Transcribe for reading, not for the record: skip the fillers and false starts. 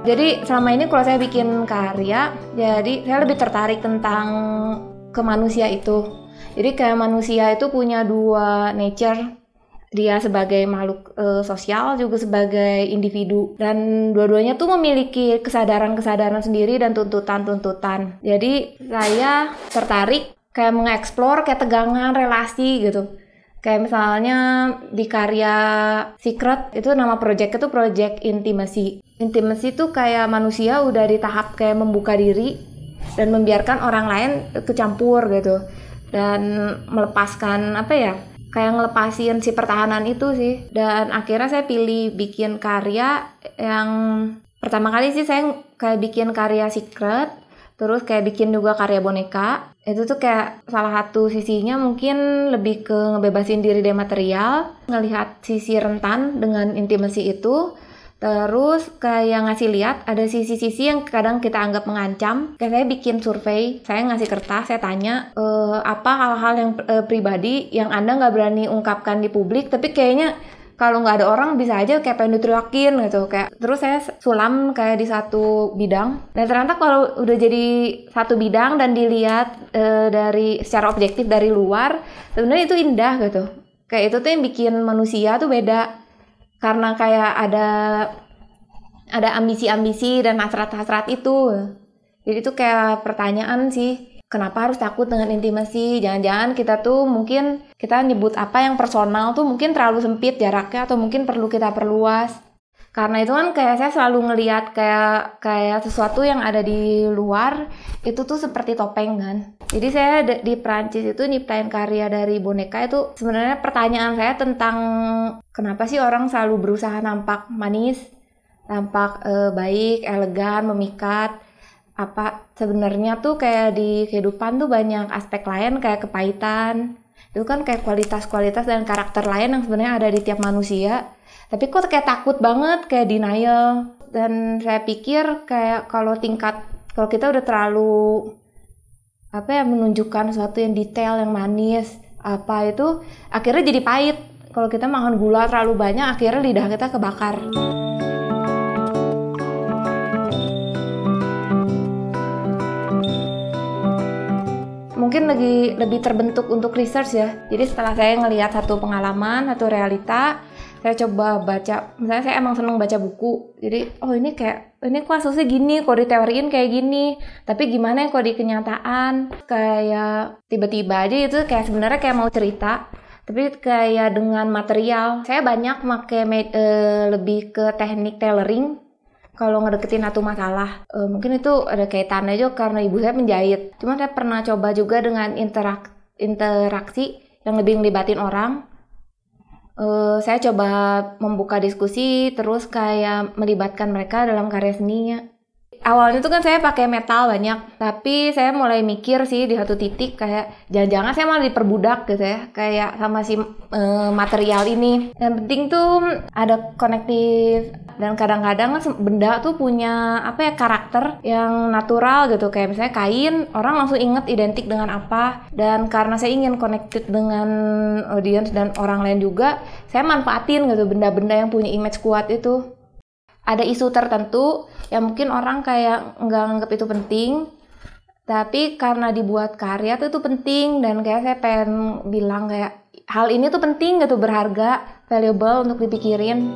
Jadi selama ini kalau saya bikin karya, jadi saya lebih tertarik tentang ke manusia itu. Jadi kayak manusia itu punya dua nature, dia sebagai makhluk sosial juga sebagai individu, dan dua-duanya tuh memiliki kesadaran-kesadaran sendiri dan tuntutan-tuntutan. Jadi saya tertarik kayak mengeksplor kayak tegangan relasi gitu. Kayak misalnya di karya Secret itu nama project itu project intimacy. Intimacy itu kayak manusia udah di tahap kayak membuka diri dan membiarkan orang lain kecampur gitu. Dan melepaskan kayak ngelepasin si pertahanan itu sih. Dan akhirnya saya pilih bikin karya yang pertama kali sih saya kayak bikin karya Secret, terus kayak bikin juga karya boneka. Itu tuh kayak salah satu sisinya mungkin lebih ke ngebebasin diri dari material, ngelihat sisi rentan dengan intimasi itu, terus kayak ngasih lihat ada sisi-sisi yang kadang kita anggap mengancam. Kayak saya bikin survei, saya ngasih kertas, saya tanya apa hal-hal yang pribadi yang Anda nggak berani ungkapkan di publik, tapi kayaknya kalau nggak ada orang bisa aja kayak pengen diteriakin gitu. Kayak terus saya sulam kayak di satu bidang, dan ternyata kalau udah jadi satu bidang dan dilihat dari secara objektif dari luar, sebenarnya itu indah gitu. Kayak itu tuh yang bikin manusia tuh beda, karena kayak ada ambisi-ambisi dan hasrat-hasrat itu. Jadi itu kayak pertanyaan sih, kenapa harus takut dengan intimasi? Jangan-jangan kita tuh mungkin kita nyebut apa yang personal tuh mungkin terlalu sempit jaraknya, atau mungkin perlu kita perluas. Karena itu kan kayak saya selalu ngelihat kayak sesuatu yang ada di luar itu tuh seperti topeng kan. Jadi saya di Prancis itu nyiptain karya dari boneka itu sebenarnya pertanyaan saya tentang kenapa sih orang selalu berusaha nampak manis, nampak baik, elegan, memikat. Apa sebenarnya tuh kayak di kehidupan tuh banyak aspek lain kayak kepahitan. Itu kan kayak kualitas-kualitas dan karakter lain yang sebenarnya ada di tiap manusia. Tapi kok kayak takut banget, kayak denial. Dan saya pikir kayak kalau kita udah terlalu menunjukkan sesuatu yang detail, yang manis, itu akhirnya jadi pahit. Kalau kita makan gula terlalu banyak, akhirnya lidah kita kebakar. Mungkin lebih terbentuk untuk research ya. Jadi setelah saya ngelihat satu pengalaman, satu realita, saya coba baca. Misalnya saya emang seneng baca buku. Jadi ini kok kasusnya gini, kok diteoriin kayak gini. Tapi gimana ya kok di kenyataan? Kayak tiba-tiba aja itu kayak sebenarnya kayak mau cerita, tapi kayak dengan material. Saya banyak lebih ke teknik tailoring. Kalau ngedeketin satu masalah, mungkin itu ada kaitannya juga karena ibu saya menjahit. Cuma saya pernah coba juga dengan interaksi yang lebih ngelibatin orang. Saya coba membuka diskusi, terus kayak melibatkan mereka dalam karya seninya. Awalnya tuh kan saya pakai metal banyak, tapi saya mulai mikir sih di satu titik kayak jangan-jangan saya malah diperbudak gitu ya, kayak sama si material ini. Yang penting tuh ada konektif, dan kadang-kadang benda tuh punya karakter yang natural gitu. Kayak misalnya kain, orang langsung inget identik dengan apa. Dan karena saya ingin connected dengan audience dan orang lain juga, saya manfaatin gitu benda-benda yang punya image kuat itu. Ada isu tertentu yang mungkin orang kayak nggak anggap itu penting, tapi karena dibuat karya tuh itu penting. Dan kayak saya pengen bilang kayak hal ini tuh penting gitu, berharga, valuable untuk dipikirin.